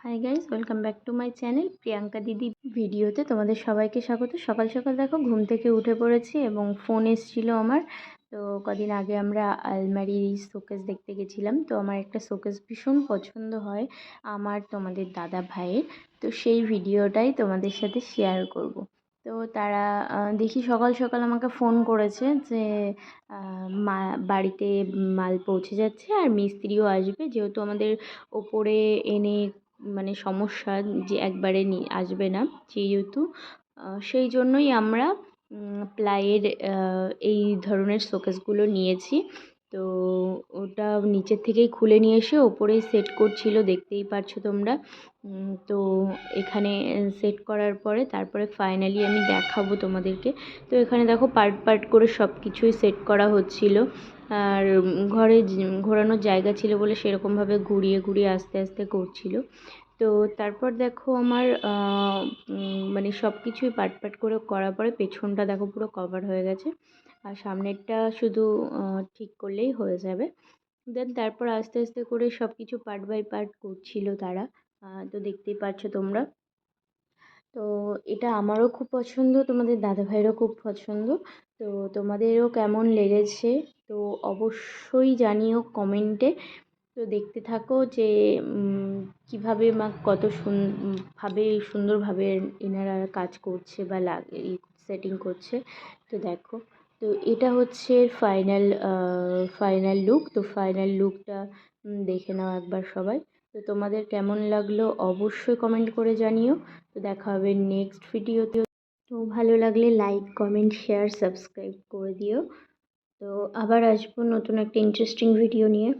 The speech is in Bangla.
Hi guys, welcome back to my channel Priyanka দিদি ভিডিওতে তোমাদের সবাইকে স্বাগত। সকাল সকাল দেখো ঘুম থেকে উঠে পড়েছি এবং ফোন এসেছিলো আমার। তো কদিন আগে আমরা আলমারি শোকেস দেখতে গেছিলাম। তো আমার একটা শোকেস ভীষণ পছন্দ হয় আমার তোমাদের দাদা ভাইয়ের। তো সেই ভিডিওটাই তোমাদের সাথে শেয়ার করব। তো তারা দেখি সকাল সকাল আমাকে ফোন করেছে যে বাড়িতে মাল পৌঁছে যাচ্ছে আর মিস্ত্রিও আসবে, যেহেতু আমাদের ওপরে এনে মানে সমস্যা যে একবারে আসবে না, যেহেতু সেই জন্যই আমরা প্লাইয়ের এই ধরনের শোকেসগুলো নিয়েছি। তো ওটা নিচের থেকেই খুলে নিয়ে এসে ওপরেই সেট করছিল, দেখতেই পারছো তোমরা। তো এখানে সেট করার পরে তারপরে ফাইনালি আমি দেখাবো তোমাদেরকে। তো এখানে দেখো পার্ট পার্ট করে সব কিছুই সেট করা হচ্ছিল। আর ঘরে ঘোরানোর জায়গা ছিল বলে সেরকমভাবে ঘুরিয়ে ঘুরিয়ে আস্তে আস্তে করছিল। তো তারপর দেখো আমার মানে সব কিছুই পার্ট পার্ট করে করার পরে পেছনটা দেখো পুরো কভার হয়ে গেছে, আর সামনেরটা শুধু ঠিক করলেই হয়ে যাবে। দেন তারপর আস্তে আস্তে করে সব কিছু পার্ট বাই পার্ট করছিল তারা। তো দেখতেই পাচ্ছ তোমরা। তো এটা আমারও খুব পছন্দ, তোমাদের দাদাভাইয়েরও খুব পছন্দ। তো তোমাদেরও কেমন লেগেছে তো অবশ্যই জানিও কমেন্টে। তো দেখতে থাকো যে কীভাবে কত ভাবে সুন্দরভাবে এনারা কাজ করছে বা সেটিং করছে। তো দেখো, তো এটা হচ্ছে ফাইনাল লুক। তো ফাইনাল লুকটা দেখে নাও একবার সবাই। তো তোমাদের কেমন লাগলো অবশ্যই কমেন্ট করে জানিও। তো দেখা হবে নেক্সট ভিডিওতে। তো ভালো লাগলে লাইক, কমেন্ট, শেয়ার, সাবস্ক্রাইব করে দিও। তো আবার আসবো নতুন একটা ইন্টারেস্টিং ভিডিও নিয়ে।